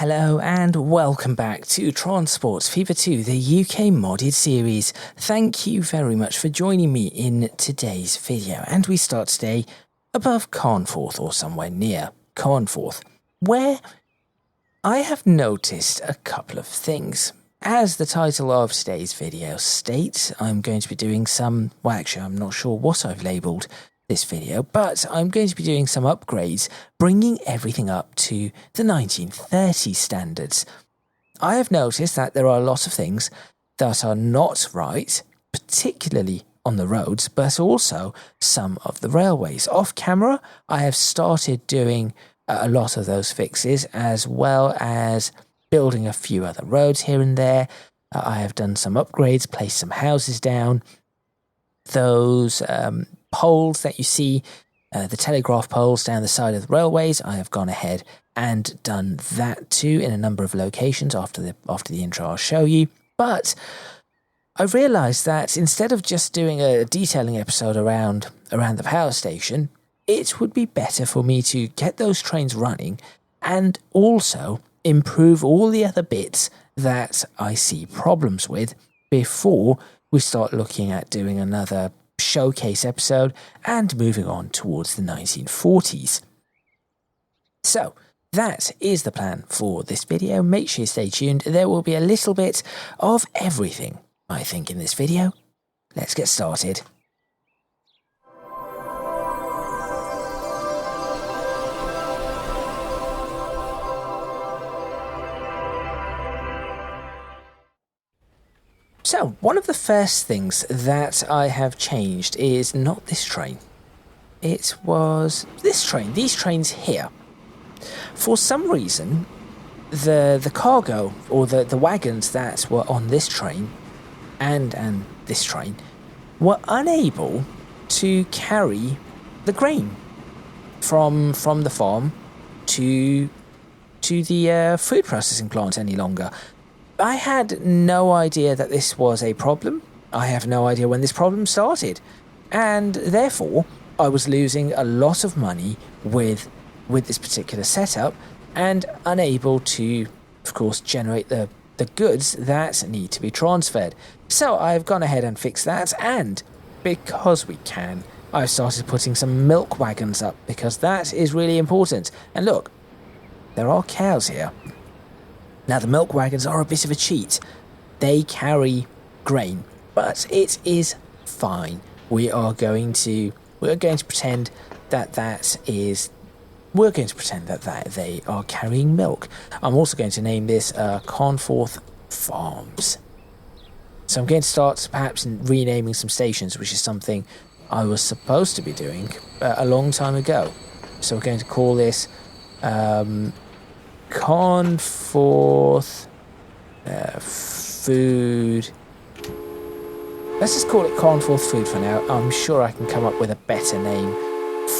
Hello and welcome back to Transports Fever 2, the UK modded series. Thank you very much for joining me in today's video, and we start today above Carnforth, or somewhere near Carnforth, where I have noticed a couple of things. As the title of today's video states, I'm going to be doing some, well actually I'm not sure what I've labelled this video, but I'm going to be doing some upgrades, bringing everything up to the 1930 standards. I have noticed that there are a lot of things that are not right, particularly on the roads, but also some of the railways. Off camera, I have started doing a lot of those fixes, as well as building a few other roads here and there. I have done some upgrades, placed some houses down. Those poles that you see, the telegraph poles down the side of the railways, I have gone ahead and done that too in a number of locations. After the intro I'll show you. But I realised that instead of just doing a detailing episode around the power station, it would be better for me to get those trains running and also improve all the other bits that I see problems with before we start looking at doing another showcase episode and moving on towards the 1940s. So that is the plan for this video. Make sure you stay tuned. There will be a little bit of everything, I think, in this video. Let's get started. So, one of the first things that I have changed is not this train. It was this train, these trains here. For some reason, the cargo, or the wagons that were on this train and this train, were unable to carry the grain from the farm to the food processing plant any longer. I had no idea that this was a problem. I have no idea when this problem started. And therefore, I was losing a lot of money with this particular setup and unable to, of course, generate the goods that need to be transferred. So I've gone ahead and fixed that, and because we can, I've started putting some milk wagons up, because that is really important. And look, there are cows here. Now, the milk wagons are a bit of a cheat. They carry grain, but it is fine. We are going to pretend that they are carrying milk. I'm also going to name this Carnforth Farms. So I'm going to start perhaps renaming some stations, which is something I was supposed to be doing a long time ago. So we're going to call this Carnforth Food. Let's just call it Carnforth Food for now. I'm sure I can come up with a better name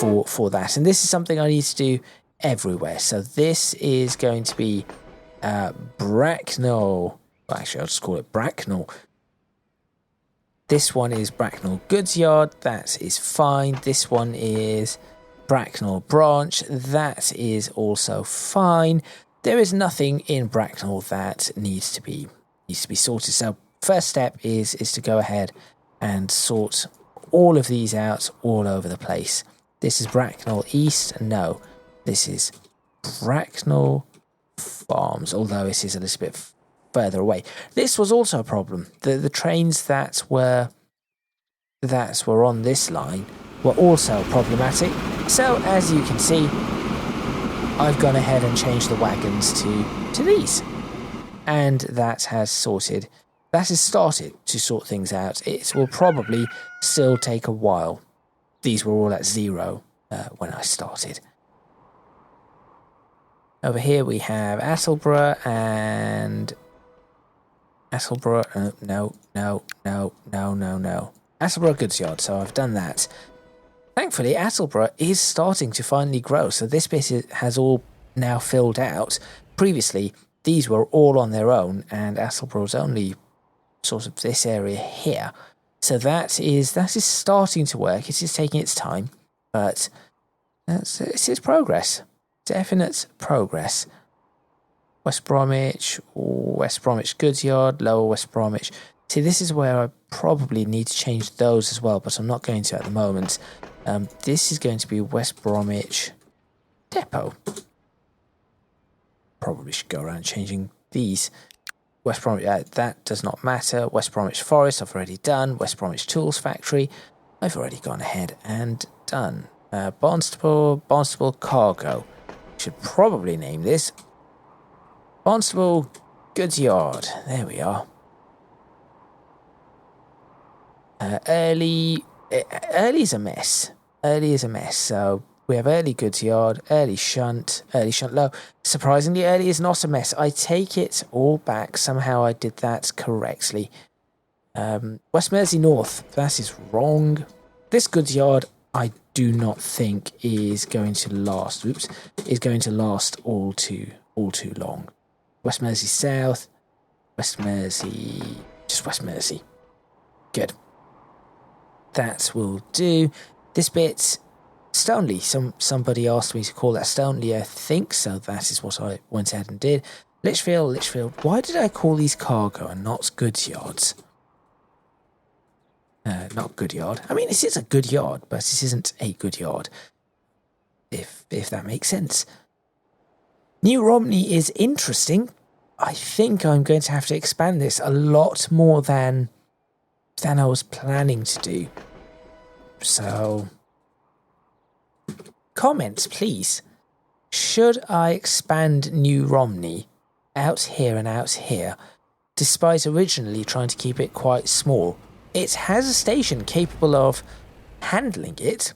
for that. And this is something I need to do everywhere. So this is going to be Bracknell. Well, actually, I'll just call it Bracknell. This one is Bracknell Goods Yard. That is fine. This one is Bracknell Branch. That is also fine. There is nothing in Bracknell that needs to be sorted. So first step is to go ahead and sort all of these out all over the place. This is Bracknell East. No, this is Bracknell Farms, although it is a little bit further away. This was also a problem. The trains that were on this line were also problematic. So as you can see, I've gone ahead and changed the wagons to these. And that has started to sort things out. It will probably still take a while. These were all at 0 when I started. Over here we have Attleborough and Attleborough. No. Attleborough Goods Yard. So I've done that. Thankfully, Attleborough is starting to finally grow, so this bit has all now filled out. Previously, these were all on their own, and Attleborough's only sort of this area here. So that is starting to work. It is taking its time, but it is progress. Definite progress. West Bromwich goods yard, Lower West Bromwich. See, this is where I probably need to change those as well, but I'm not going to at the moment. This is going to be West Bromwich depot. Probably should go around changing these. West Bromwich, that does not matter. West Bromwich Forest, I've already done. West Bromwich Tools Factory, I've already gone ahead and done. Barnstable Cargo. Should probably name this Barnstable Goods Yard. There we are. Early is a mess. Early is a mess. So we have early goods yard, early shunt low. Surprisingly, early is not a mess. I take it all back. Somehow I did that correctly. West Mersey North. That is wrong. This goods yard, I do not think is going to last. Is going to last all too long. West Mersey South. West Mersey. Just West Mersey. Good. That will do. This bit, Stoneleigh. Somebody asked me to call that Stoneleigh, I think, so that is what I went ahead and did. Lichfield. Why did I call these cargo and not goods yards? Not good yard. I mean, this is a good yard, but this isn't a good yard. If that makes sense. New Romney is interesting. I think I'm going to have to expand this a lot more than I was planning to do. So, comments, please. Should I expand New Romney out here and out here, despite originally trying to keep it quite small? It has a station capable of handling it.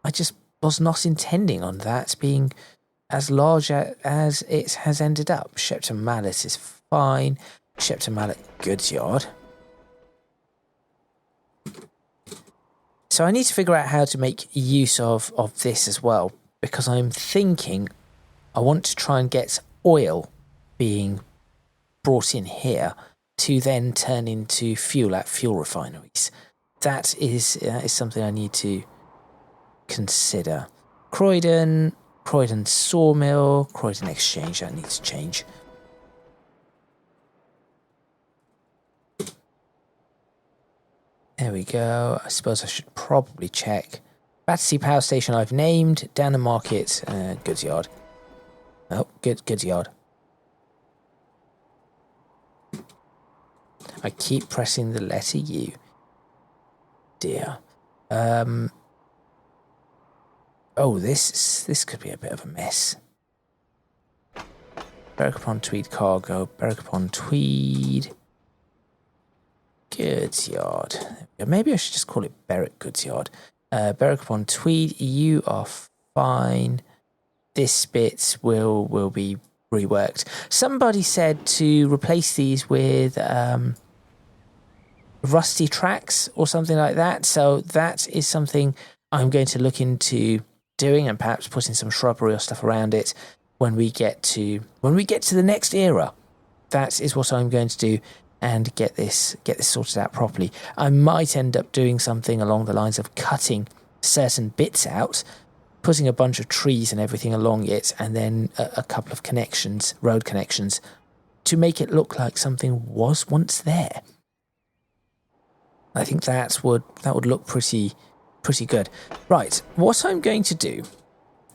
I just was not intending on that being as large as it has ended up. Shepton Mallet is fine. Shepton Mallet goods yard. So I need to figure out how to make use of this as well, because I'm thinking I want to try and get oil being brought in here to then turn into fuel at fuel refineries. That is something I need to consider. Croydon Sawmill, Croydon Exchange, that needs to change. There we go. I suppose I should probably check. Battersea Power Station I've named. Down the Market, goods yard. Oh, goods yard. I keep pressing the letter U. Dear. Oh, this could be a bit of a mess. Berwick-upon-Tweed cargo. Berwick-upon-Tweed goods yard. Maybe I should just call it Berwick goods yard. Berwick-upon-Tweed, you are fine. This bit will be reworked. Somebody said to replace these with rusty tracks or something like that. So that is something I'm going to look into doing, and perhaps putting some shrubbery or stuff around it when we get to the next era. That is what I'm going to do, and get this sorted out properly. I might end up doing something along the lines of cutting certain bits out, putting a bunch of trees and everything along it, and then a couple of connections, road connections, to make it look like something was once there. I think that would look pretty good. Right, what I'm going to do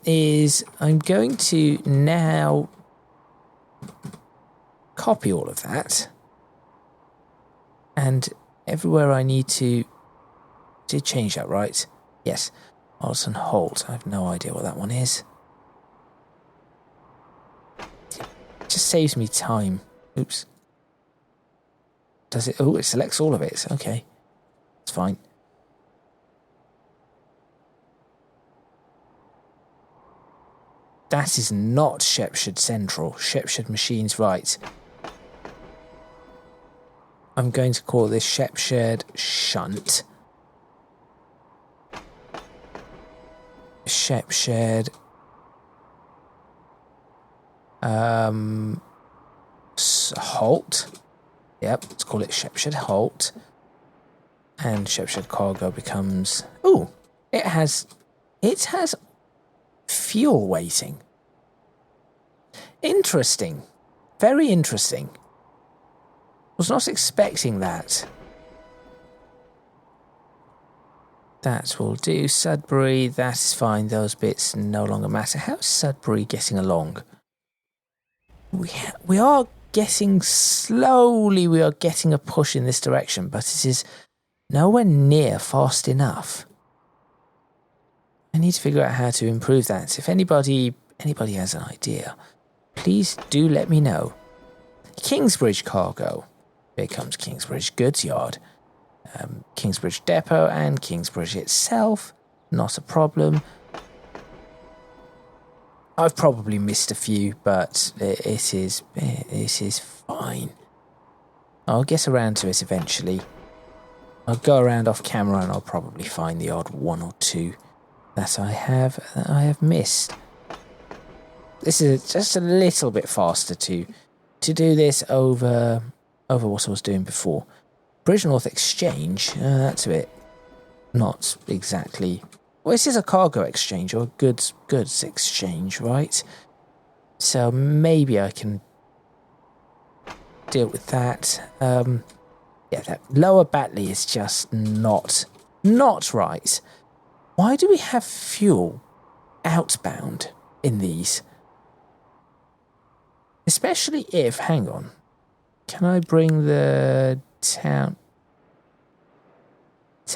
is I'm going to now copy all of that, and everywhere I need to change that, right? Yes. Alton Holt. I have no idea what that one is. It just saves me time. Oops. Does it? Oh, it selects all of it. Okay. It's fine. That is not Shepshire Central. Shepshire Machines, right. I'm going to call this Shepshire Shunt. Shepshire Holt. Yep, let's call it Shepshire Holt. And Shepshire Cargo becomes... Ooh, it has fuel weighting. Interesting. very interesting. Was not expecting that. That will do. Sudbury, that is fine. Those bits no longer matter. How's Sudbury getting along? We are getting slowly, we are getting a push in this direction, but it is nowhere near fast enough. I need to figure out how to improve that. If anybody has an idea, please do let me know. Kingsbridge Cargo. Here comes Kingsbridge Goods Yard. Kingsbridge Depot and Kingsbridge itself. Not a problem. I've probably missed a few, but it is fine. I'll get around to it eventually. I'll go around off camera and I'll probably find the odd one or two that I have missed. This is just a little bit faster to do this over what I was doing before. Bridge North Exchange, that's a bit not exactly. Well, this is a cargo exchange or a goods exchange, right? So maybe I can deal with that. Yeah, that lower Batley is just not right. Why do we have fuel outbound in these? Especially if, hang on, can I bring the town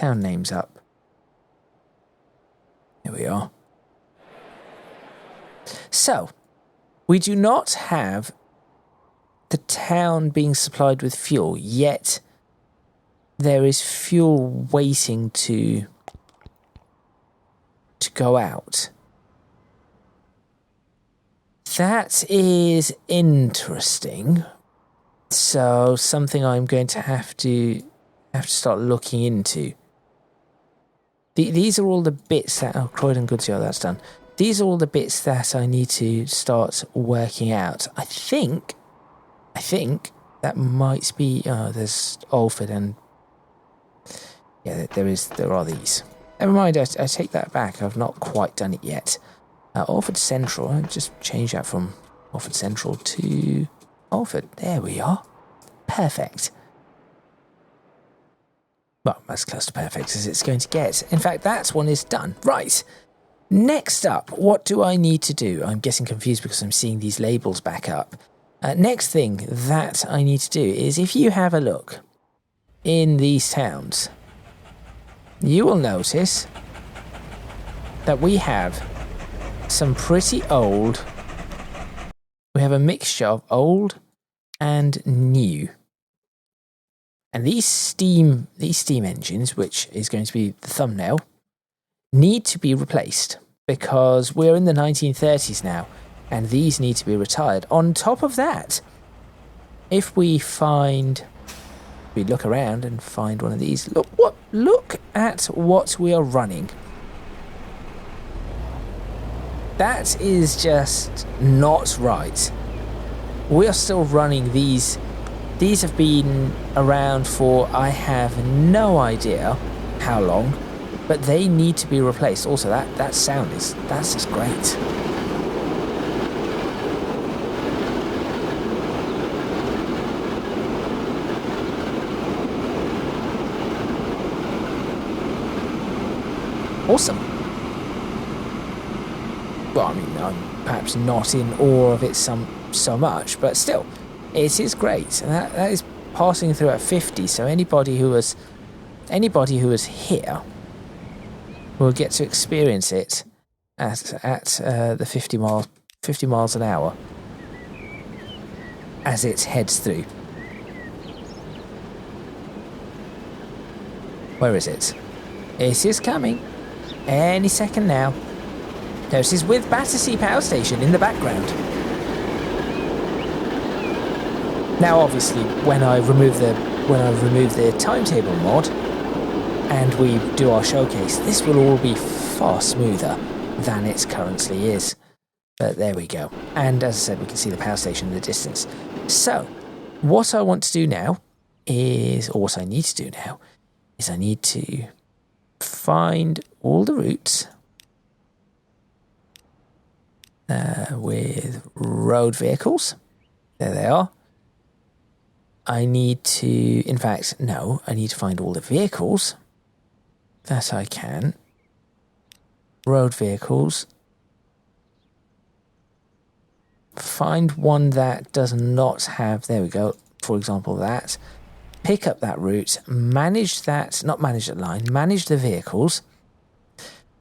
names up? Here we are. So, we do not have the town being supplied with fuel, yet there is fuel waiting to go out. That is interesting. So something I'm going to have to start looking into. These are all the bits that Croydon Goods Yard, that's done. These are all the bits that I need to start working out. I think that might be. There's Alford and yeah, there are these. Never mind. I take that back. I've not quite done it yet. Alford Central. I just change that from Alford Central to Alford. There we are. Perfect. Well, as close to perfect as it's going to get. In fact, that one is done. Right. Next up, what do I need to do? I'm getting confused because I'm seeing these labels back up. Next thing that I need to do is if you have a look in these towns, you will notice that we have some pretty old. We have a mixture of old and new. And these steam engines, which is going to be the thumbnail, need to be replaced because we're in the 1930s now and these need to be retired. On top of that, if we look around and find one of these, look at what we are running. That is just not right. We are still running these. These have been around for, I have no idea how long, but they need to be replaced. Also, that sound that's just great. Awesome. Well, I mean, I'm perhaps not in awe of it so much, but still, it is great. And that is passing through at 50, so anybody who was here will get to experience it at the 50 miles an hour as it heads through. Where is it? It is coming. Any second now. No, this is with Battersea Power Station in the background. Now, obviously, when I remove the timetable mod and we do our showcase, this will all be far smoother than it currently is. But there we go. And as I said, we can see the power station in the distance. So, what I want to do now is, or what I need to do now, is I need to find all the routes with road vehicles. There they are. I need to, in fact, no, I need to find all the vehicles that I can. Road vehicles. Find one that does not have, there we go, for example, that. Pick up that route, manage that, not manage that line, manage the vehicles.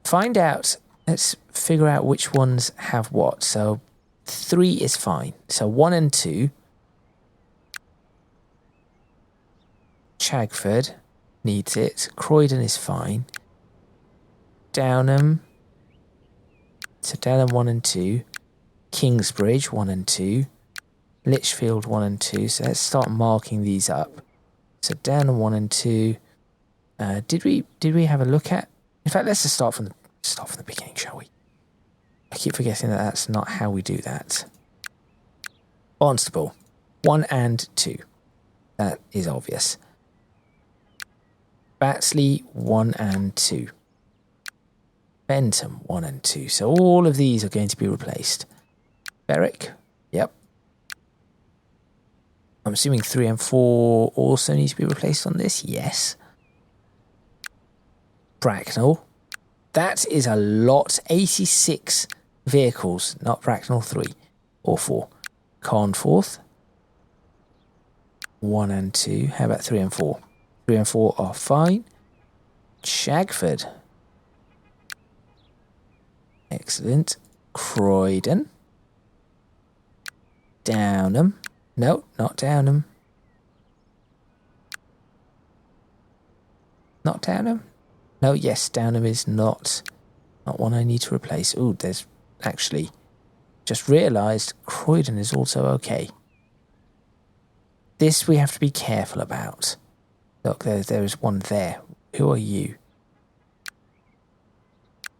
Find out, let's figure out which ones have what. So 3 is fine. So 1 and 2. Chagford needs it. Croydon is fine. Downham. So Downham 1 and 2. Kingsbridge 1 and 2. Lichfield 1 and 2. So let's start marking these up. So Downham 1 and 2. Did we have a look at? In fact, let's just start from the beginning, shall we? I keep forgetting that that's not how we do that. Barnstaple 1 and 2. That is obvious. Battersea 1 and 2. Bentham 1 and 2. So all of these are going to be replaced. Berwick, yep. I'm assuming 3 and 4 also need to be replaced on this. Yes. Bracknell. That is a lot. 86 vehicles. Not Bracknell 3 or 4. Carnforth. 1 and 2. How about 3 and 4? 3 and 4 are fine. Chagford. Excellent. Croydon. Downham. No, not Downham. Not Downham? No, yes, Downham is not one I need to replace. Ooh, there's actually just realised Croydon is also okay. This we have to be careful about. Look, there is one there. Who are you?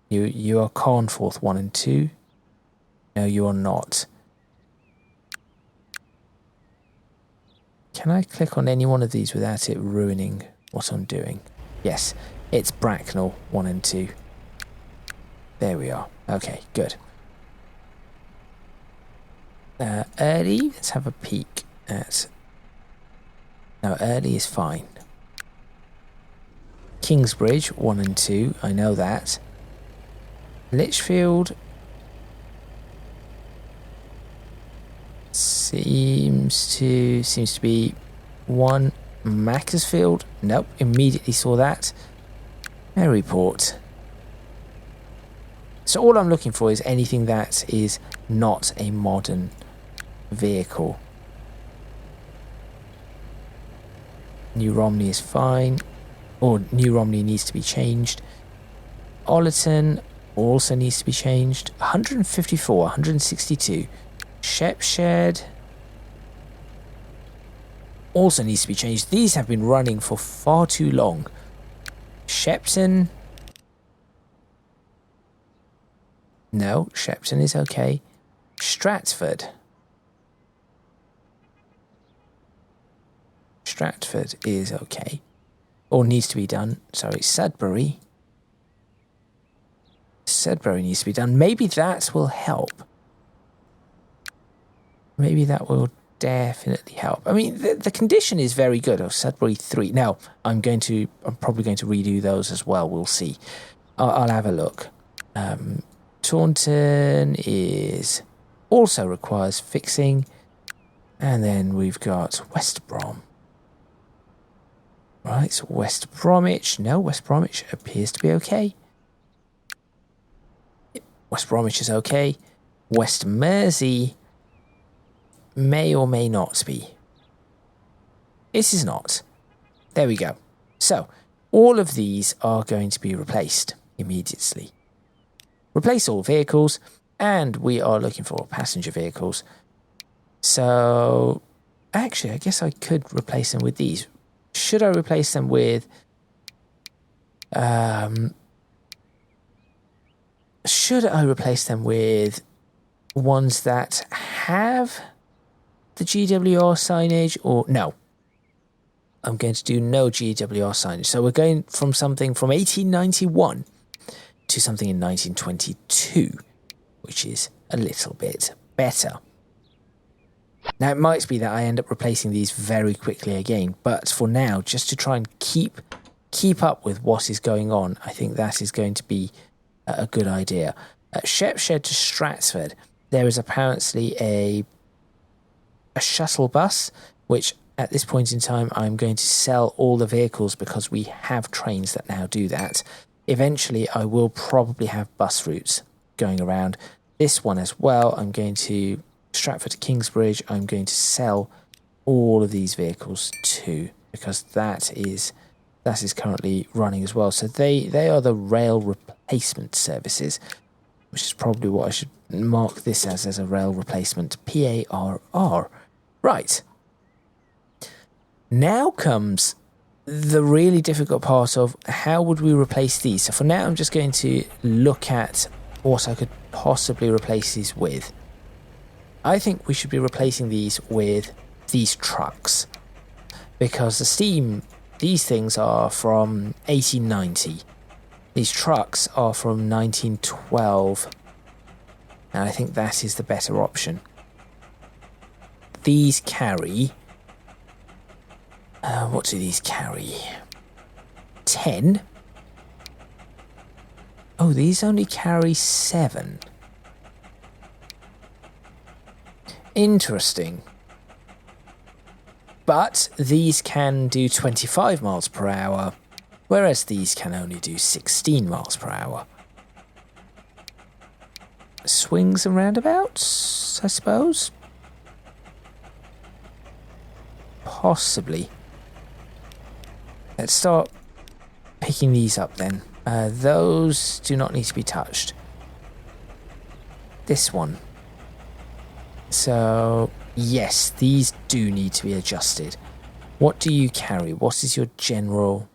You are Carnforth 1 and 2. No, you are not. Can I click on any one of these without it ruining what I'm doing? Yes, it's Bracknell 1 and 2. There we are. Okay, good. Early, let's have a peek at... No, early is fine. Kingsbridge 1 and 2, I know that. Lichfield seems to be 1. Macclesfield, nope, immediately saw that. Maryport. So all I'm looking for is anything that is not a modern vehicle. New Romney is fine, or New Romney needs to be changed. Ollerton also needs to be changed. 154, 162. Shepshed also needs to be changed. These have been running for far too long. Shepton. No, Shepton is okay. Stratford. Stratford is okay. Or needs to be done. Sorry, Sudbury. Sudbury needs to be done. Maybe that will help. Maybe that will definitely help. I mean, the condition is very good. Oh, Sudbury 3. Now, I'm probably going to redo those as well. We'll see. I'll have a look. Taunton is also requires fixing. And then we've got West Brom. Right, so West Bromwich. No, West Bromwich appears to be okay. West Bromwich is okay. West Mersey may or may not be. This is not. There we go. So, all of these are going to be replaced immediately. Replace all vehicles, and we are looking for passenger vehicles. So, actually, I guess I could replace them with these. Should I replace them with... should I replace them with ones that have the GWR signage, or no? I'm going to do no GWR signage. So we're going from something from 1891 to something in 1922, which is a little bit better. Now, it might be that I end up replacing these very quickly again, but for now, just to try and keep up with what is going on, I think that is going to be a good idea. At Shepshed to Stratford, there is apparently a shuttle bus, which at this point in time, I'm going to sell all the vehicles because we have trains that now do that. Eventually, I will probably have bus routes going around. This one as well, I'm going to Stratford to Kingsbridge. I'm going to sell all of these vehicles too, because that is currently running as well. So they are the rail replacement services, which is probably what I should mark this as a rail replacement. PARR. Right. Now comes the really difficult part of how would we replace these. So for now, I'm just going to look at what I could possibly replace these with. I think we should be replacing these with these trucks, because the steam, these things are from 1890. These trucks are from 1912, and I think that is the better option. These carry... what do these carry? 10? Oh, these only carry 7. Interesting. But these can do 25 miles per hour, whereas these can only do 16 miles per hour. Swings and roundabouts, I suppose? Possibly. Let's start picking these up then. Those do not need to be touched. This one. So, yes, these do need to be adjusted. What do you carry? What is your general...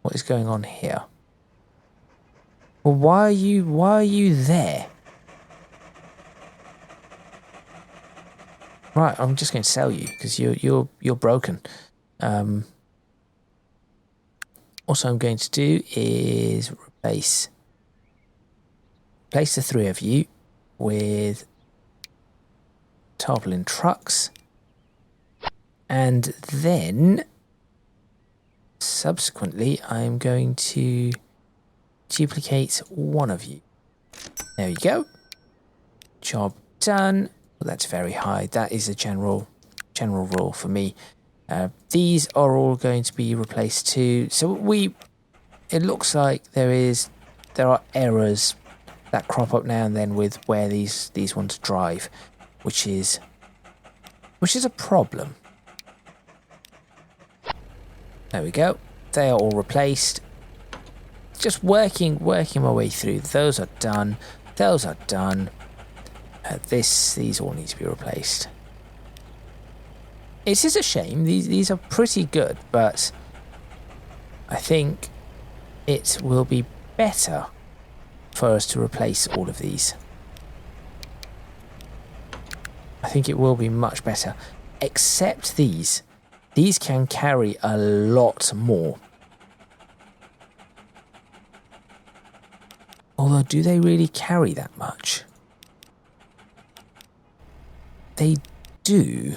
What is going on here? Well, why are you there? Right, I'm just going to sell you because you're broken. What I'm going to do is replace the 3 of you with tarpaulin trucks, and then subsequently I'm going to duplicate 1 of you. There you go. Job done. Well, that's very high. That is a general rule for me. These are all going to be replaced too. So it looks like there are errors that crop up now and then with where these ones drive, which is a problem. There we go. They are all replaced. Just working my way through. Those are done. Those are done. These all need to be replaced. It is a shame. These are pretty good, but I think it will be better for us to replace all of these. I think it will be much better. Except these. These can carry a lot more. Although, do they really carry that much? They do.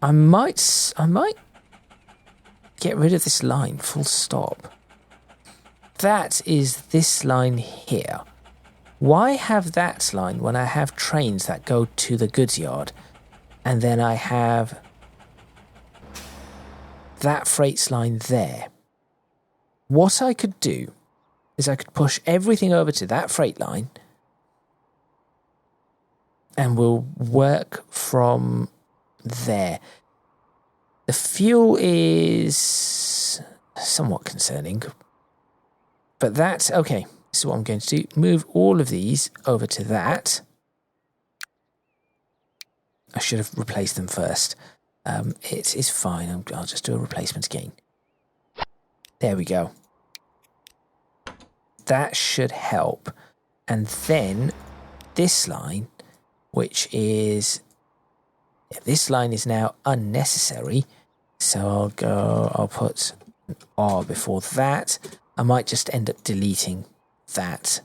I might get rid of this line, full stop. That is this line here. Why have that line when I have trains that go to the goods yard, and then I have that freight line there? What I could do is I could push everything over to that freight line, and we'll work from there. The fuel is somewhat concerning, but that's okay. So what I'm going to do, move all of these over to that. I should have replaced them first. It is fine. I'll just do a replacement again. There we go. That should help. And then this line, which is... this line is now unnecessary. So I'll put an R before that. I might just end up deleting that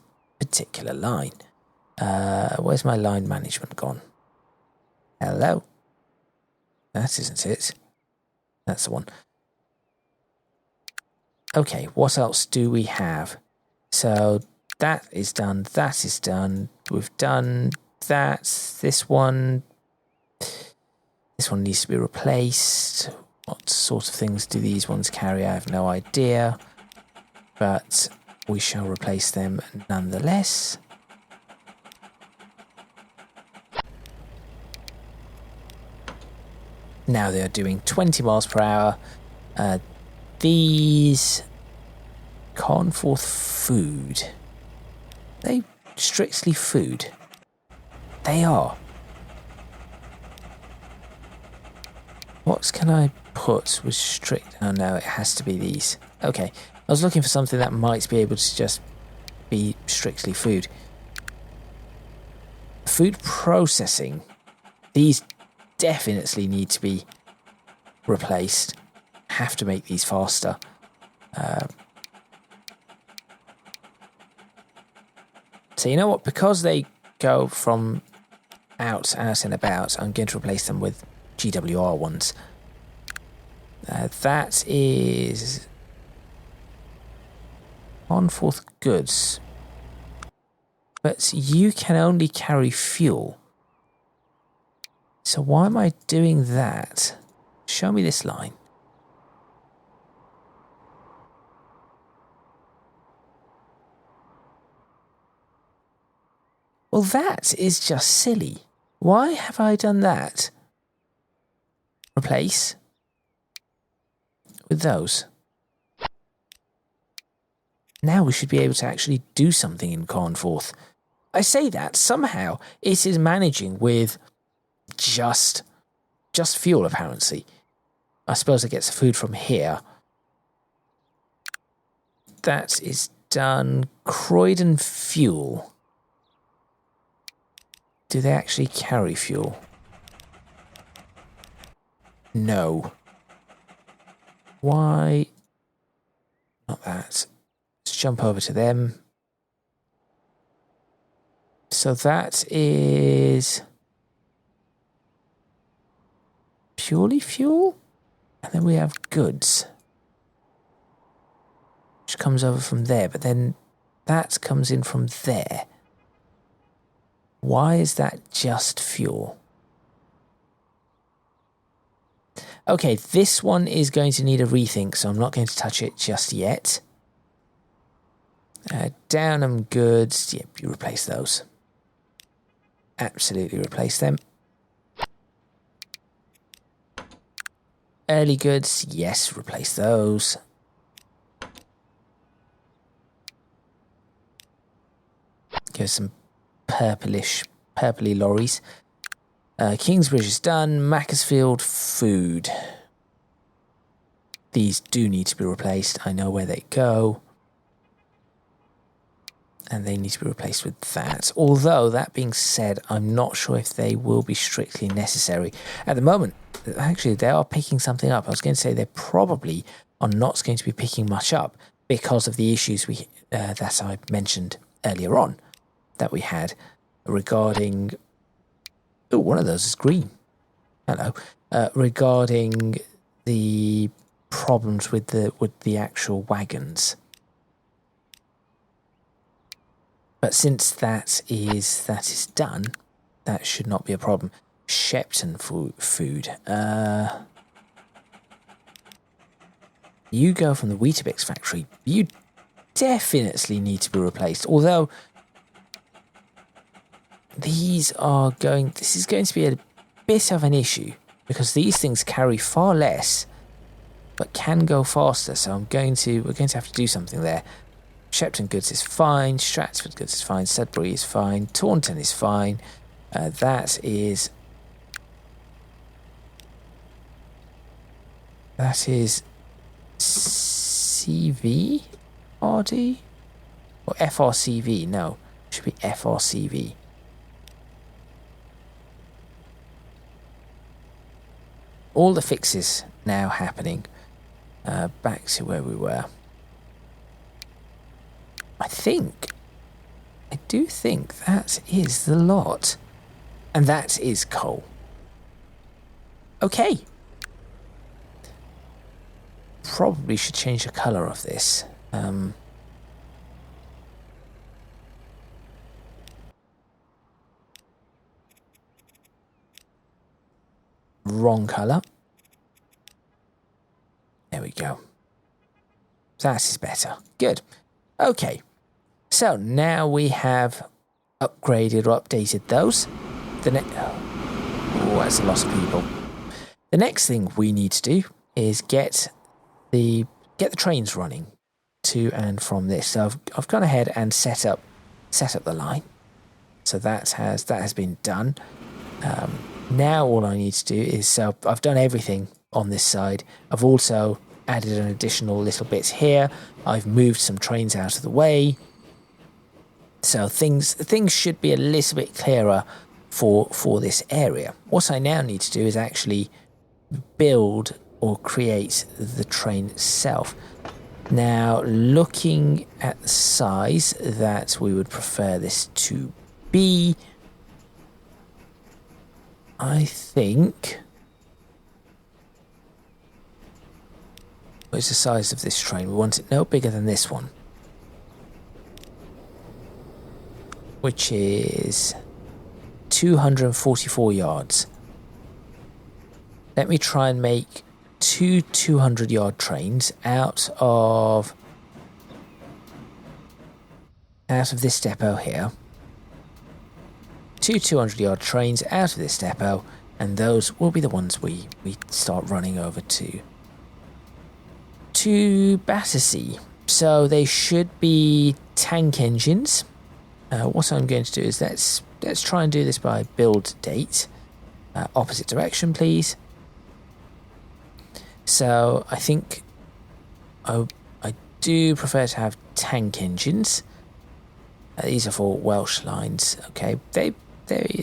particular line. Where's my line management gone? Hello? That isn't it. That's the one. Okay, what else do we have? So that is done, that is done. We've done that. This one needs to be replaced. What sort of things do these ones carry? I have no idea. But we shall replace them nonetheless. Now they are doing 20 miles per hour. These Cornforth food. Are they strictly food? They are. What can I put with strict? Oh no, it has to be these. Okay, I was looking for something that might be able to just be strictly food. Food processing. These definitely need to be replaced. Have to make these faster. So you know what? Because they go from out and about, I'm going to replace them with GWR ones. That is Cornforth goods. But you can only carry fuel. So why am I doing that? Show me this line. Well, that is just silly. Why have I done that? Replace with those. Now we should be able to actually do something in Cornforth. I say that somehow it is managing with just fuel, apparently. I suppose it gets food from here. That is done. Croydon fuel. Do they actually carry fuel? No. Why? Not that. Let's jump over to them. So that is purely fuel? And then we have goods, which comes over from there, but then that comes in from there. Why is that just fuel? Okay, this one is going to need a rethink, so I'm not going to touch it just yet. Downham goods, yep, you replace those. Absolutely replace them. Early goods, yes, replace those. Give some purpley lorries. Kingsbridge is done. Macclesfield food. These do need to be replaced. I know where they go. And they need to be replaced with that. Although, that being said, I'm not sure if they will be strictly necessary. At the moment, actually, they are picking something up. I was going to say they probably are not going to be picking much up because of the issues that I mentioned earlier on that we had regarding... Oh, one of those is green. Hello. Regarding the problems with the actual wagons. But since that is done, that should not be a problem. Shepton food. You go from the Weetabix factory. You definitely need to be replaced. Although this is going to be a bit of an issue because these things carry far less, but can go faster. So we're going to have to do something there. Shepton goods is fine. Stratford goods is fine. Sudbury is fine. Taunton is fine. That is CV RD or FRCV. No, it should be FRCV. All the fixes now happening. Back to where we were. I think I do think that is the lot. And that is coal. Okay. Probably should change the colour of this. Wrong colour. There we go. That is better. Good. Okay. So now we have upgraded or updated those. Oh, that's a lot of people. The next thing we need to do is get the trains running to and from this. So I've gone ahead and set up the line. So that has been done. Now all I need to do is, so I've done everything on this side. I've also added an additional little bits here. I've moved some trains out of the way. So things should be a little bit clearer for this area. What I now need to do is actually build or create the train itself. Now, looking at the size that we would prefer this to be, I think... What's the size of this train? We want it no bigger than this one, which is 244 yards. Let me try and make two 200-yard trains out of this depot here. Two 200-yard trains out of this depot, and those will be the ones we start running over to Battersea. So they should be tank engines. What I'm going to do is let's try and do this by build date. Opposite direction, please. So I think I do prefer to have tank engines. These are for Welsh lines. Okay, they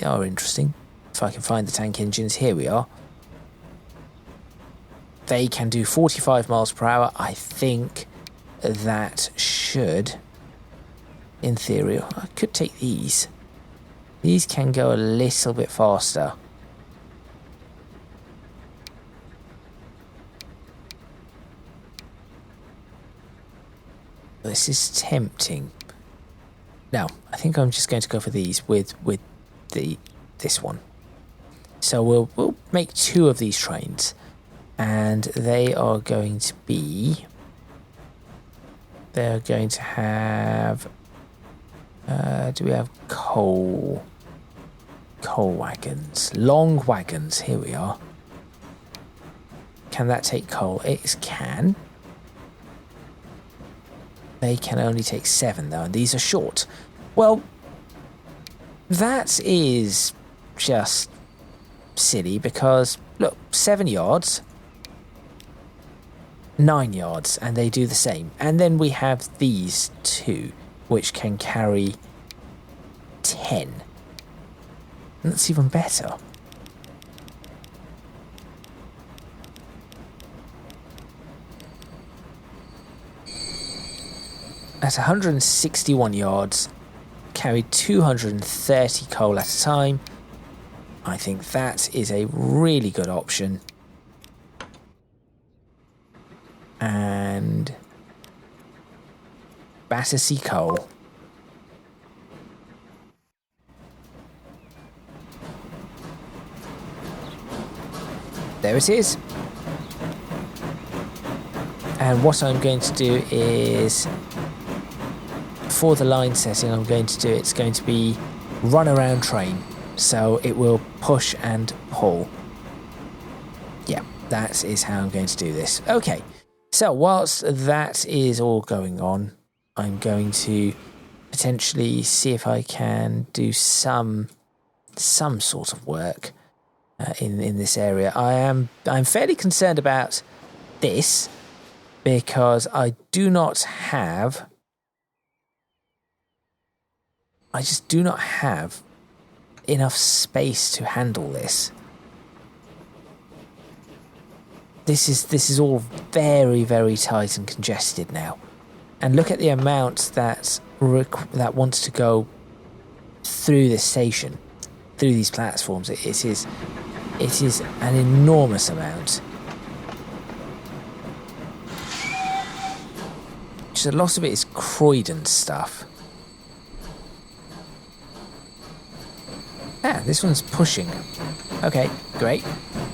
are interesting. If I can find the tank engines, here we are. They can do 45 miles per hour. I think that should, in theory, I could take these. These can go a little bit faster. This is tempting. No, I think I'm just going to go for these with this one. So we'll make two of these trains, and they are going to be. They're going to have. Do we have coal wagons? Long wagons. Here we are. Can that take coal? It can. They can only take 7 though, and these are short. Well, that is just silly because, look, 7 yards, 9 yards, and they do the same. And then we have these two, which can carry 10. And that's even better. At 161 yards, carried 230 coal at a time. I think that is a really good option. And Battersea coal. There it is. And what I'm going to do is, for the line setting, I'm going to do, it's going to be run around train. So it will push and pull. Yeah, that is how I'm going to do this. Okay, so whilst that is all going on, I'm going to potentially see if I can do some sort of work in this area. I'm fairly concerned about this because I just do not have enough space to handle this. This is all very, very tight and congested now. And look at the amount that wants to go through this station, through these platforms. It is an enormous amount. Just a lot of it is Croydon stuff. Ah, this one's pushing. Okay, great.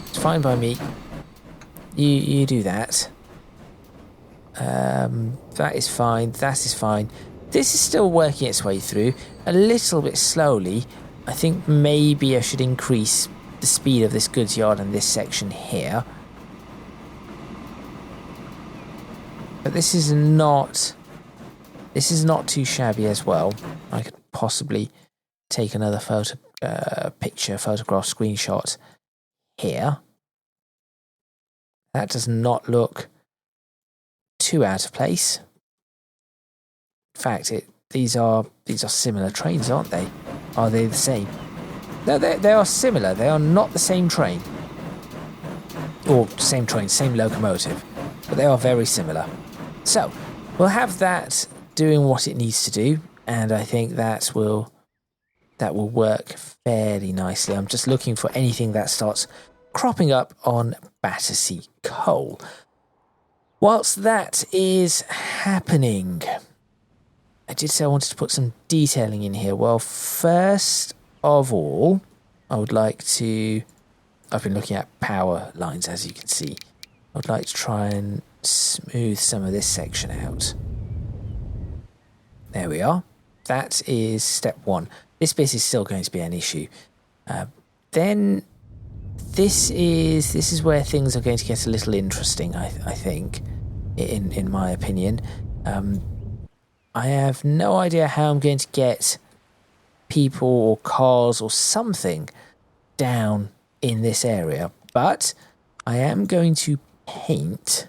It's fine by me. You do that. That is fine. That is fine. This is still working its way through a little bit slowly. I think maybe I should increase the speed of this goods yard and this section here. But this is not too shabby as well. I could possibly take another photograph screenshot here. That does not look too out of place. In fact, these are similar trains, aren't they? Are they the same? No, they are similar. They are not the same train. Or same train, same locomotive. But they are very similar. So, we'll have that doing what it needs to do, and I think that will work fairly nicely. I'm just looking for anything that starts cropping up on Battersea Coal. Whilst that is happening, I did say I wanted to put some detailing in here. Well, first of all, I would like to... I've been looking at power lines, as you can see. I would like to try and smooth some of this section out. There we are. That is step one. This bit is still going to be an issue. Then this is where things are going to get a little interesting, I think, in my opinion. I have no idea how I'm going to get people or cars or something down in this area, but I am going to paint,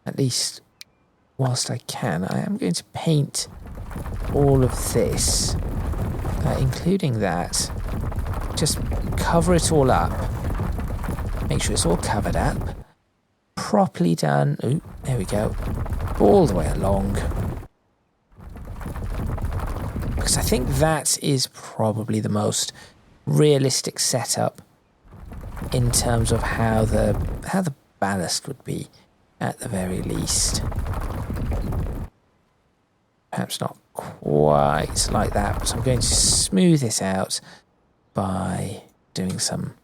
at least whilst I can, I am going to paint all of this, including that. Just cover it all up, make sure it's all covered up, properly done. Ooh, there we go, all the way along, because I think that is probably the most realistic setup in terms of how the ballast would be, at the very least. Perhaps not quite like that, but I'm going to smooth this out by doing some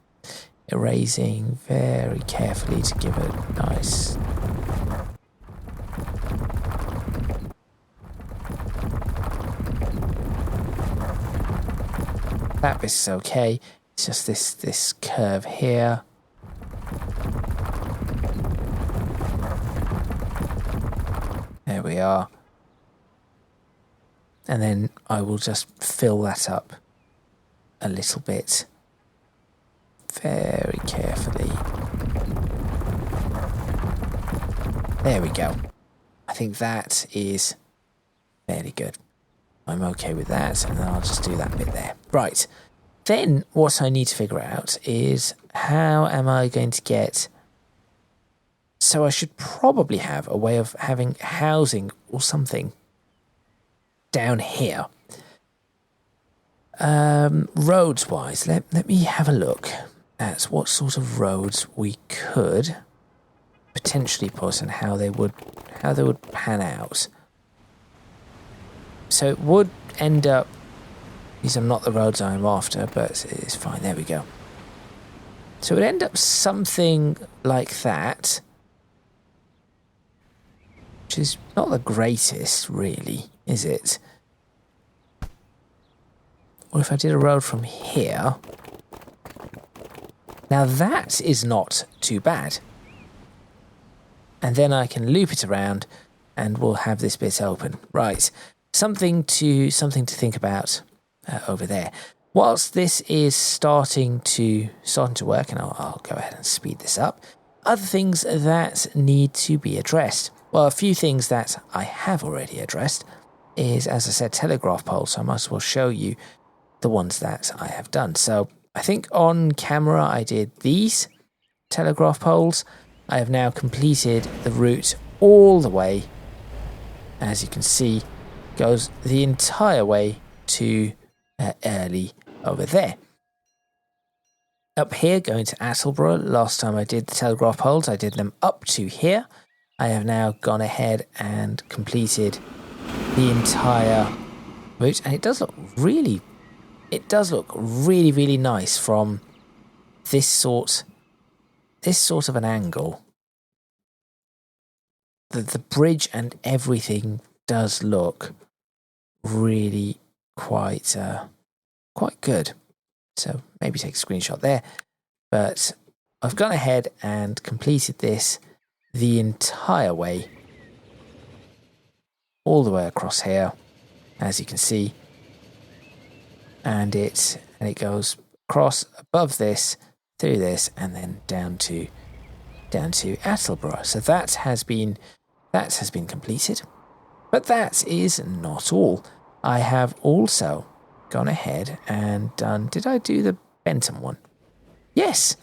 erasing very carefully to give it a nice... That bit is okay. It's just this curve here. There we are. And then I will just fill that up a little bit, very carefully. There we go. I think that is fairly good. I'm okay with that, and then I'll just do that bit there. Right. Then what I need to figure out is how am I going to get... So I should probably have a way of having housing or something down here. Roads-wise, let me have a look at what sort of roads we could potentially put and how they would pan out. So it would end up... These are not the roads I'm after, but it's fine. There we go. So it would end up something like that, which is not the greatest, really, is it? Or if I did a road from here... Now that is not too bad. And then I can loop it around and we'll have this bit open. Right. Something to think about over there. Whilst this is starting to work, and I'll go ahead and speed this up, other things that need to be addressed. Well, a few things that I have already addressed is, as I said, telegraph poles, so I might as well show you the ones that I have done. So I think on camera I did these telegraph poles. I have now completed the route all the way. As you can see, goes the entire way to early over there. Up here, going to Attleborough. Last time I did the telegraph poles, I did them up to here. I have now gone ahead and completed the entire route, and it does look really nice from this sort of an angle. The bridge and everything does look really quite good. So maybe take a screenshot there. But I've gone ahead and completed this the entire way, all the way across here, as you can see. And it goes across above this, through this, and then down to Attleborough. So that has been completed. But that is not all. I have also gone ahead and done... Did I do the Bentham one? Yes,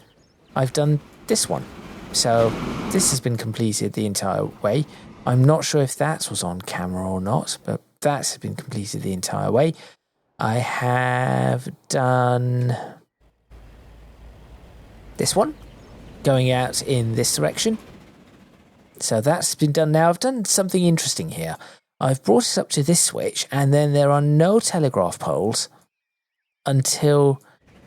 I've done this one. So this has been completed the entire way. I'm not sure if that was on camera or not, but that has been completed the entire way. I have done this one, going out in this direction. So that's been done now. I've done something interesting here. I've brought it up to this switch, and then there are no telegraph poles until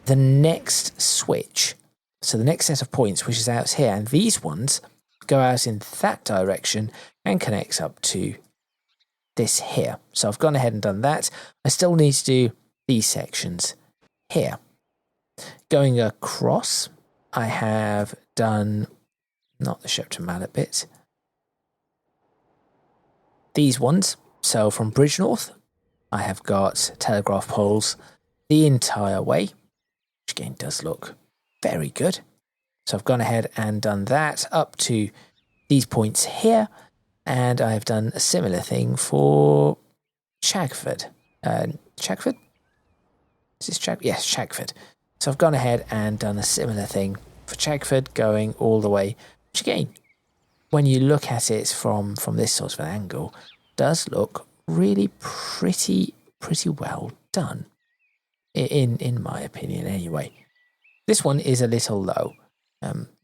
the next switch. So the next set of points, which is out here, and these ones go out in that direction and connects up to this here. So I've gone ahead and done that. I still need to do these sections here. Going across, I have done not the Shepton Mallet bit. These ones. So from Bridge North, I have got telegraph poles the entire way, which again does look very good. So I've gone ahead and done that up to these points here, and I've done a similar thing for Chagford. Chagford? Is this Chagford? Yes, Chagford. So I've gone ahead and done a similar thing for Chagford, going all the way, which again, when you look at it from this sort of an angle, does look really pretty well done, in my opinion anyway. This one is a little low.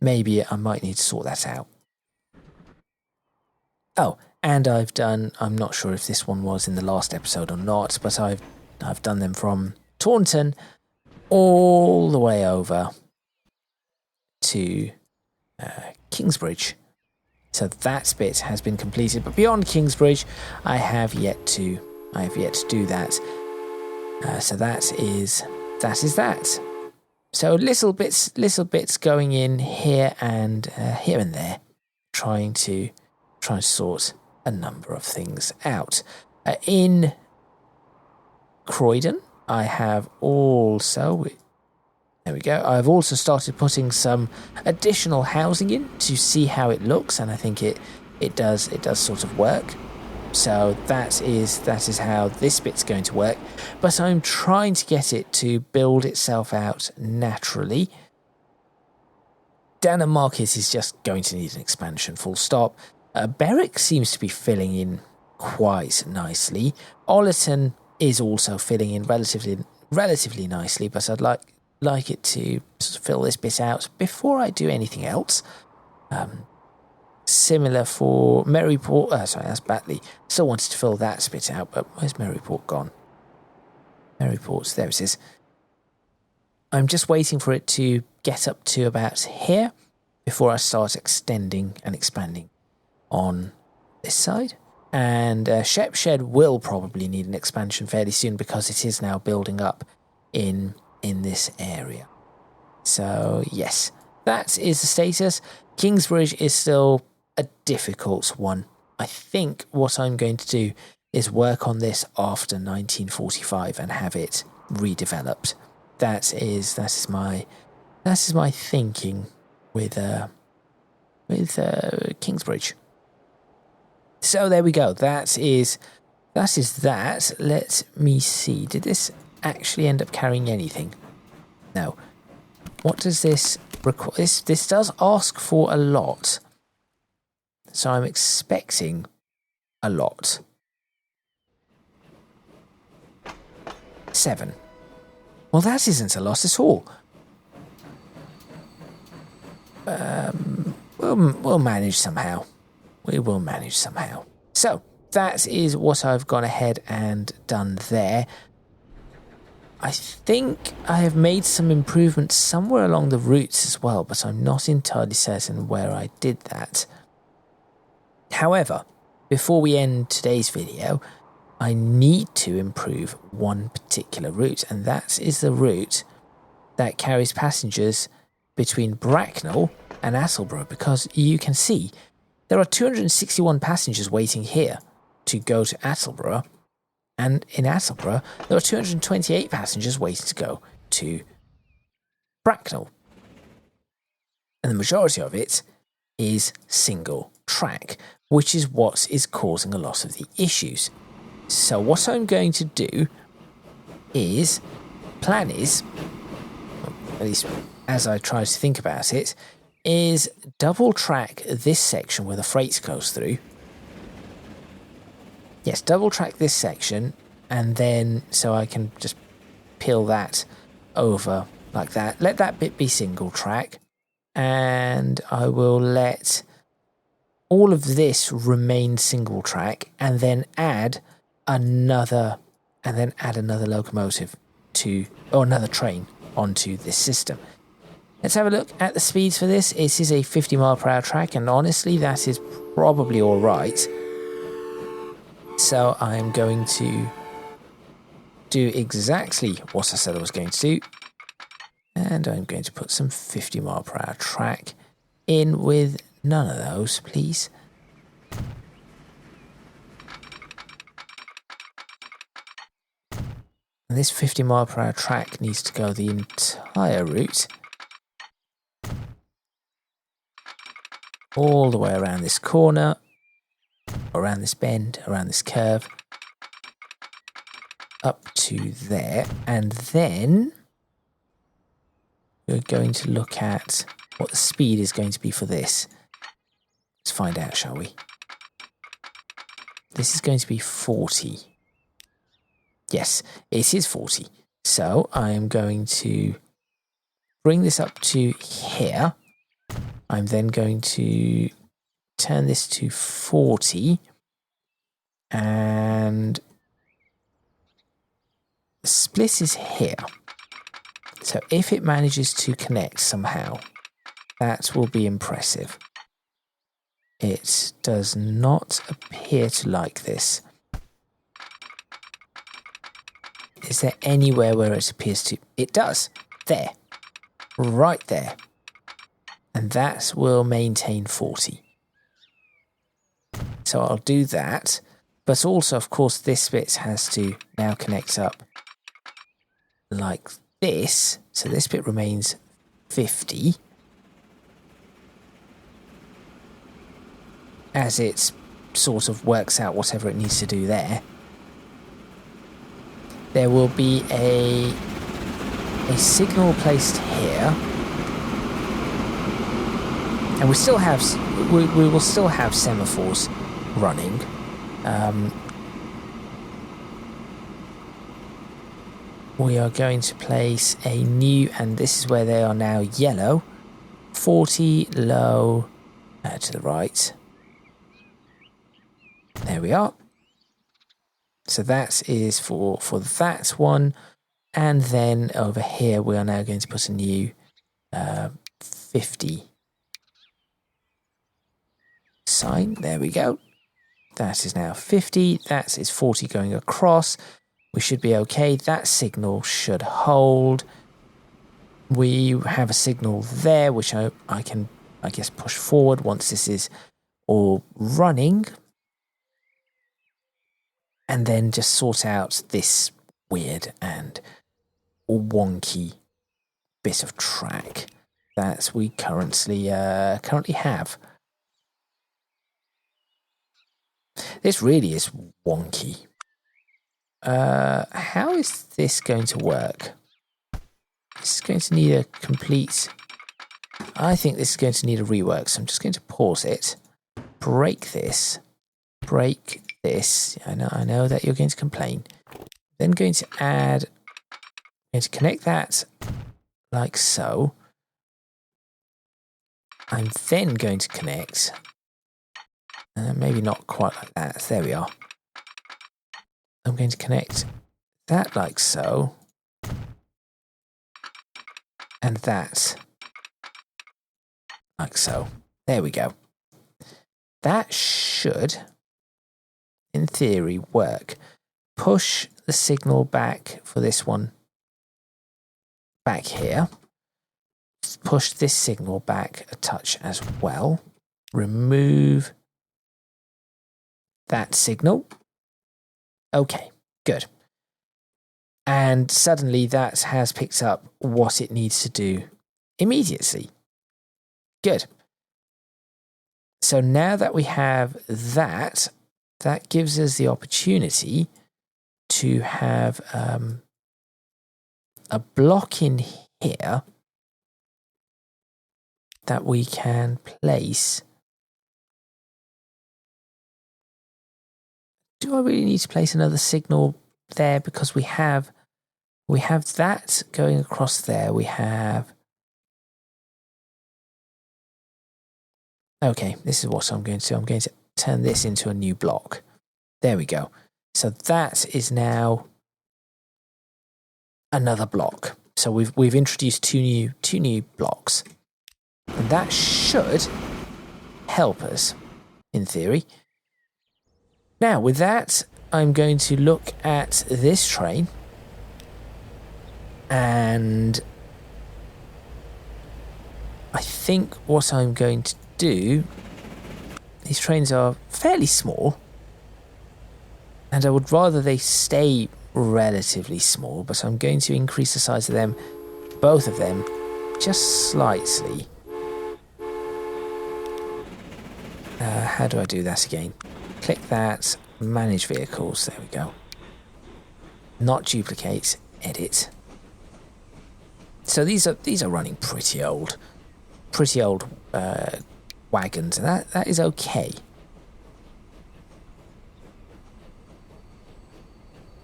Maybe I might need to sort that out. Oh, and I've done, I'm not sure if this one was in the last episode or not, but I've done them from Taunton all the way over to Kingsbridge. So that bit has been completed, but beyond Kingsbridge, I have yet to do that. So that is that. So little bits going in here and there, trying to sort a number of things out. In Croydon, I have also, there we go, I've also started putting some additional housing in to see how it looks, and I think it does sort of work. So that is how this bit's going to work. But I'm trying to get it to build itself out naturally. Downham Market is just going to need an expansion, full stop. Berwick seems to be filling in quite nicely. Ollerton is also filling in relatively nicely, but I'd like it to sort of fill this bit out before I do anything else. Similar for Maryport. Sorry, that's Batley. Still wanted to fill that bit out, but where's Maryport gone? Maryport's, there it is. I'm just waiting for it to get up to about here before I start extending and expanding on this side. And Shepshed will probably need an expansion fairly soon because it is now building up in this area. So yes, that is the status. Kingsbridge is still a difficult one. I think what I'm going to do is work on this after 1945 and have it redeveloped. That is my thinking with Kingsbridge. So there we go. That is that. Let me see. Did this actually end up carrying anything? No. What does this require? This does ask for a lot. So I'm expecting a lot. 7. Well, that isn't a loss at all. We'll manage somehow. We will manage somehow. So, that is what I've gone ahead and done there. I think I have made some improvements somewhere along the routes as well, but I'm not entirely certain where I did that. However, before we end today's video, I need to improve one particular route, and that is the route that carries passengers between Bracknell and Attleborough, because you can see there are 261 passengers waiting here to go to Attleborough, and in Attleborough there are 228 passengers waiting to go to Bracknell. And the majority of it is single track, which is what is causing a lot of the issues. So what I'm going to do is, at least as I try to think about it, is double track this section where the freight goes through. Yes, double track this section, and then so I can just peel that over like that. Let that bit be single track, and I will let all of this remain single track, and then add another locomotive or another train onto this system. Let's have a look at the speeds for this. It is a 50 mile per hour track, and honestly that is probably all right. So I'm going to do exactly what I said I was going to do, and I'm going to put some 50 mile per hour track in with none of those, please. And this 50 mile per hour track needs to go the entire route, all the way around this corner, around this bend, around this curve, up to there, and then we're going to look at what the speed is going to be for this. Let's find out, shall we? This is going to be 40. Yes, it is 40. So I am going to bring this up to here. I'm then going to turn this to 40, and the split is here. So if it manages to connect somehow, that will be impressive. It does not appear to like this. Is there anywhere where it appears to? It does. There. Right there. And that will maintain 40. So I'll do that. But also, of course, this bit has to now connect up like this. So this bit remains 50. As it sort of works out whatever it needs to do there. There will be a signal placed here, and we will still have semaphores running. We are going to place a new, and this is where they are now yellow, 40 low to the right. There we are. So that is for that one. And then over here, we are now going to put a new 50 sign. There we go. That is now 50. That is 40 going across. We should be okay. That signal should hold. We have a signal there, which I can, I guess, push forward once this is all running. And then just sort out this weird and wonky bit of track that we currently have. This really is wonky. How is this going to work? This is going to need a complete... I think this is going to need a rework, so I'm just going to pause it, break this, break this. I know that you're going to complain. Then going to add going to connect that like so. I'm then going to connect, maybe not quite like that. There we are. I'm going to connect that like so. And that like so. There we go. That should, in theory, work. Push the signal back for this one back here. Push this signal back a touch as well. Remove that signal. Okay, good. And suddenly that has picked up what it needs to do immediately. Good. So now that we have that, that gives us the opportunity to have a block in here that we can place. Do I really need to place another signal there? Because we have that going across there. We have... Okay, this is what I'm going to do. I'm going to turn this into a new block. There we go. So that is now another block. So we've introduced two new blocks. And that should help us, in theory. Now, with that, I'm going to look at this train. And I think what I'm going to do, these trains are fairly small, and I would rather they stay relatively small, but I'm going to increase the size of them, both of them, just slightly. How do I do that again? Click that, manage vehicles, there we go. Not duplicate, edit. So these are running pretty old wagons, and that is okay.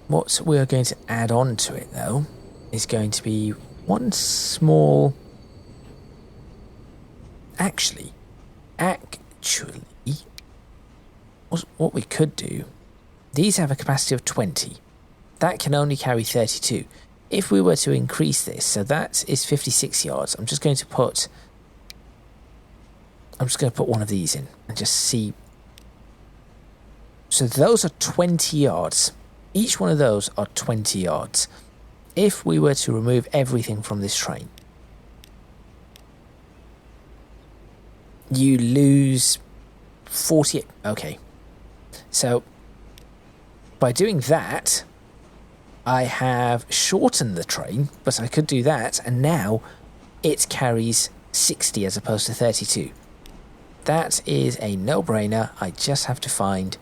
What we are going to add on to it, though, is going to be one small... Actually, what we could do, these have a capacity of 20. That can only carry 32. If we were to increase this, so that is 56 yards, I'm just going to put one of these in and just see. So those are 20 yards. Each one of those are 20 yards. If we were to remove everything from this train, you lose 40. Okay. So by doing that, I have shortened the train, but I could do that, and now it carries 60 as opposed to 32. That is a no-brainer. I just have to find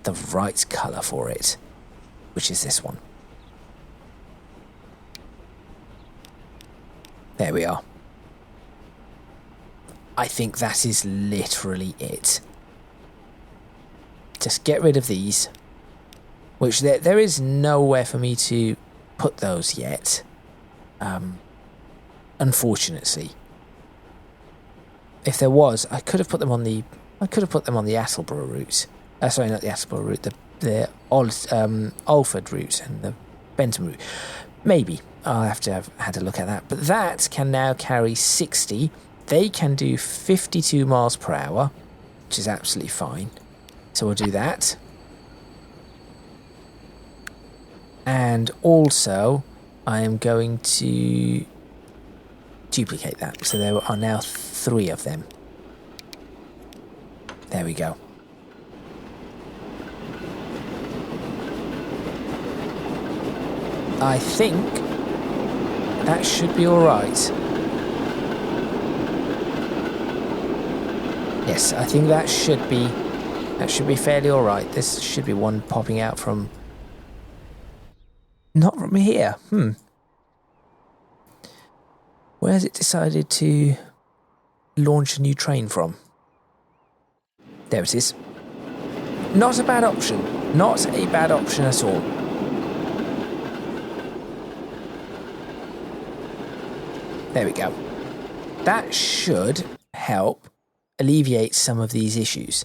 the right colour for it, which is this one. There we are. I think that is literally it. Just get rid of these, which there is nowhere for me to put those yet, unfortunately. If there was, I could have put them on the Attleborough route. Sorry, not the Attleborough route. The Alford route and the Bentham route. Maybe I'll have to have had a look at that. But that can now carry 60. They can do 52 miles per hour, which is absolutely fine. So we'll do that. And also, I am going to duplicate that. So there are now 3 of them. There we go. I think that should be all right. Yes, I think that should be fairly all right. This should be one popping out from... Not from here. Where has it decided to launch a new train from? There it is. Not a bad option. Not a bad option at all. There we go. That should help alleviate some of these issues.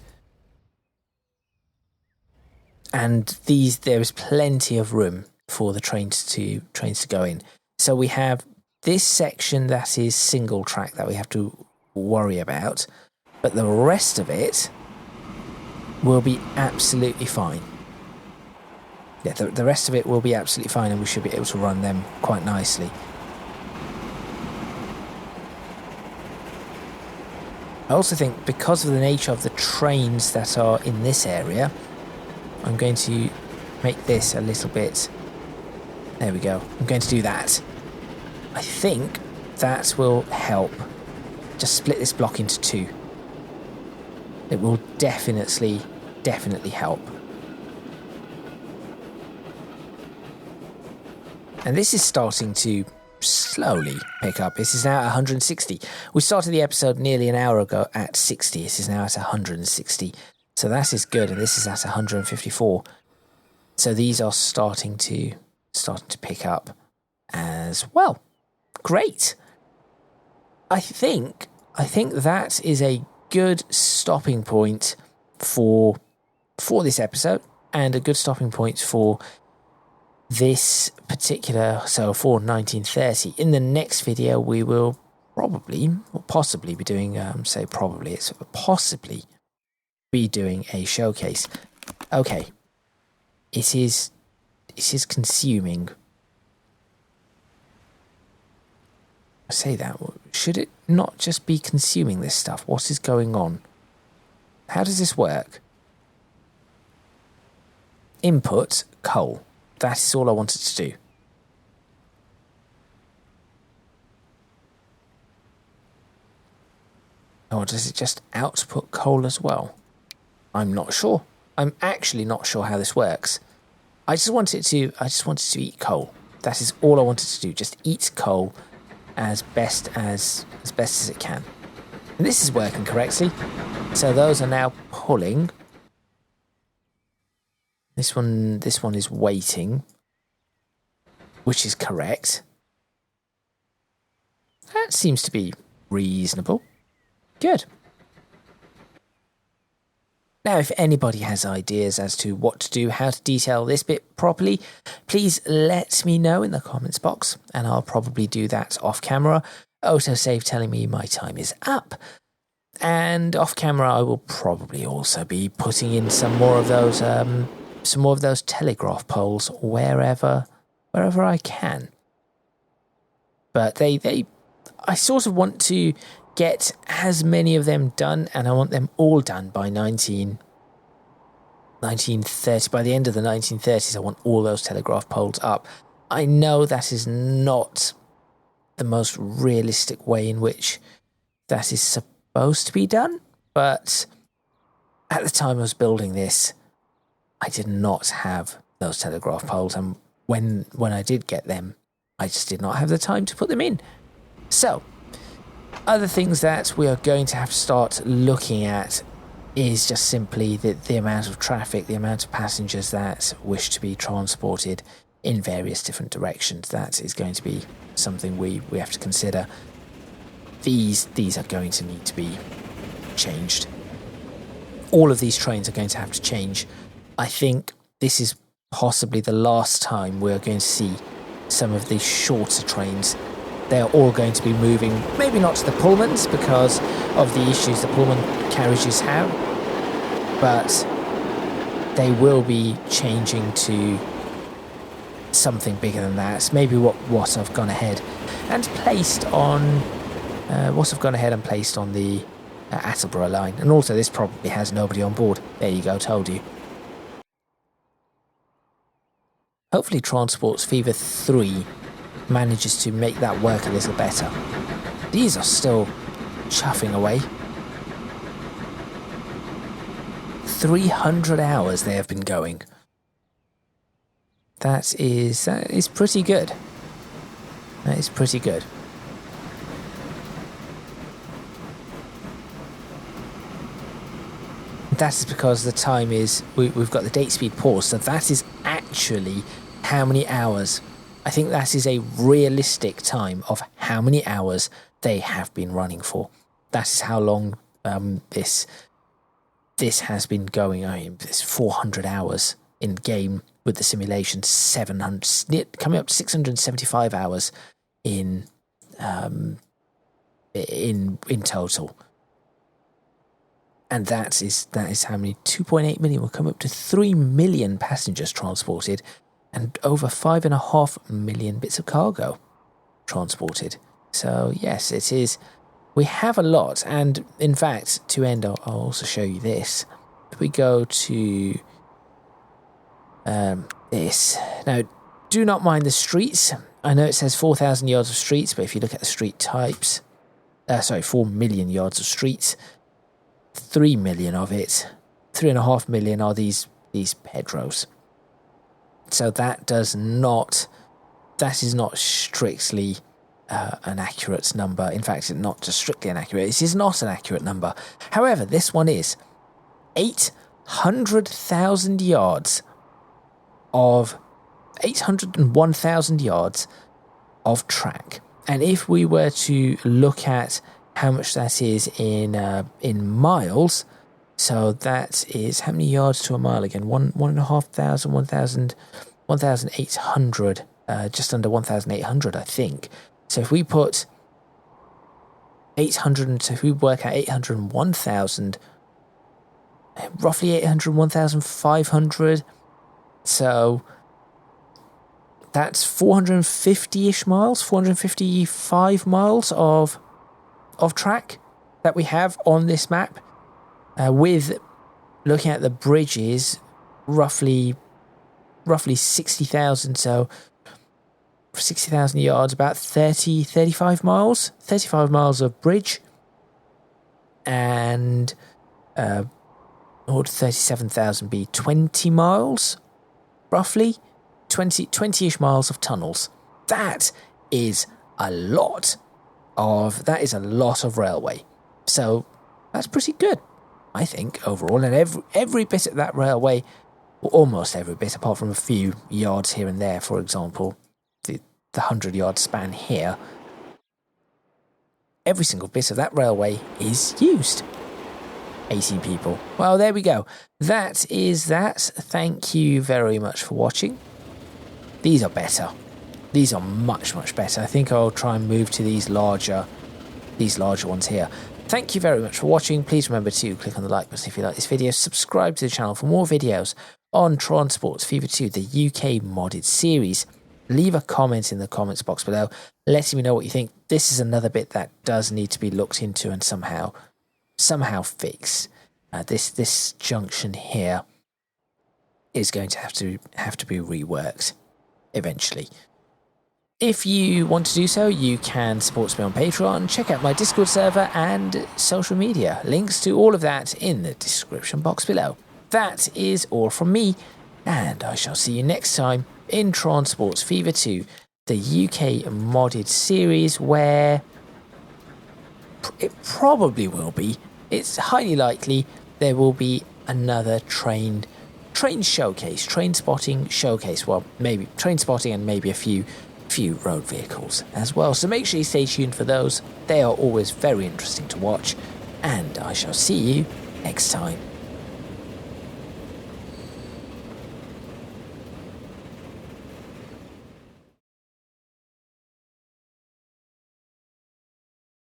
And there is plenty of room for the trains to go in. So we have this section that is single track that we have to worry about, but the rest of it will be absolutely fine. Yeah, the rest of it will be absolutely fine, and we should be able to run them quite nicely. I also think because of the nature of the trains that are in this area, I'm going to make this a little bit... There we go. I'm going to do that. I think that will help. Just split this block into two. It will definitely help. And this is starting to slowly pick up. This is now at 160. We started the episode nearly an hour ago at 60. This is now at 160. So that is good. And this is at 154. So these are starting to pick up as well. Great. I think that is a good stopping point for this episode, and a good stopping point for this particular, so for 1930. In the next video, we will possibly be doing, possibly be doing a showcase. Okay, it is consuming. I say that, should it not just be consuming this stuff? What is going on? How does this work? Input, coal. That is all I wanted to do. Or does it just output coal as well? I'm not sure. I'm actually not sure how this works. I just wanted to eat coal. That is all I wanted to do. Just eat coal as best as it can. And this is working correctly. So those are now pulling. This one is waiting, which is correct. That seems to be reasonable. Good. Now, if anybody has ideas as to what to do, how to detail this bit properly, please let me know in the comments box, and I'll probably do that off camera. Autosave telling me my time is up. And off camera, I will probably also be putting in some more of those telegraph poles wherever I can. But I sort of want to get as many of them done, and I want them all done by 1930. By the end of the 1930s, I want all those telegraph poles up. I know that is not the most realistic way in which that is supposed to be done, but at the time I was building this, I did not have those telegraph poles, and when I did get them, I just did not have the time to put them in. So, other things that we are going to have to start looking at is just simply the amount of traffic, the amount of passengers that wish to be transported in various different directions. That is going to be something we have to consider. These are going to need to be changed. All of these trains are going to have to change. I think this is possibly the last time we're going to see some of these shorter trains. They're all going to be moving, maybe not to the Pullmans because of the issues the Pullman carriages have, but they will be changing to something bigger than that. Maybe what I've gone ahead and placed on the Attleborough line. And also this probably has nobody on board. There you go, told you. Hopefully Transports Fever 3 manages to make that work a little better. These are still chuffing away. 300 hours they have been going. That is pretty good. That is pretty good. That is because the time is... We've got the date speed pause, so that is actually how many hours I think that is a realistic time of how many hours they have been running for. That is how long this has been going. I mean, it's 400 hours in game with the simulation, 700, coming up to 675 hours in total. And that is how many. 2.8 million will come up to 3 million passengers transported, and over 5.5 million bits of cargo transported. So yes, it is. We have a lot, and in fact, to end, I'll also show you this. If we go to this now, do not mind the streets. I know it says 4,000 yards of streets, but if you look at the street types, 4 million yards of streets. 3 million of it, 3.5 million are these pedros. So that is not strictly an accurate number. In fact, it's not just strictly inaccurate. It is not an accurate number. However, this one is 801,000 yards of track. And if we were to look at how much that is in miles, so that is how many yards to a mile again? 1,800, just under 1,800, I think. So if we put 800, so if we work out 801,000, roughly 801,500, so that's 450-ish miles, 455 miles of track that we have on this map, with looking at the bridges, roughly 60,000, so 60,000 yards, about 35 miles of bridge, and would 37,000 be 20 miles, roughly 20-ish miles of tunnels. That is a lot of railway. So that's pretty good, I think, overall. And every bit of that railway, or almost every bit, apart from a few yards here and there, for example, the 100-yard span here, every single bit of that railway is used. 18 people. Well, there we go. That is that. Thank you very much for watching. These are better. These are much, much better. I think I'll try and move to these larger ones here. Thank you very much for watching. Please remember to click on the like button if you like this video. Subscribe to the channel for more videos on Transports Fever 2, the UK modded series. Leave a comment in the comments box below, letting me know what you think. This is another bit that does need to be looked into and somehow fixed. This junction here is going to have to be reworked eventually. If you want to do so, you can support me on Patreon, check out my Discord server and social media. Links to all of that in the description box below. That is all from me, and I shall see you next time in Transports Fever 2, the UK modded series, where it probably will be, it's highly likely, there will be another train showcase, train spotting showcase. Well, maybe train spotting and maybe a few road vehicles as well. So make sure you stay tuned for those. They are always very interesting to watch, and I shall see you next time.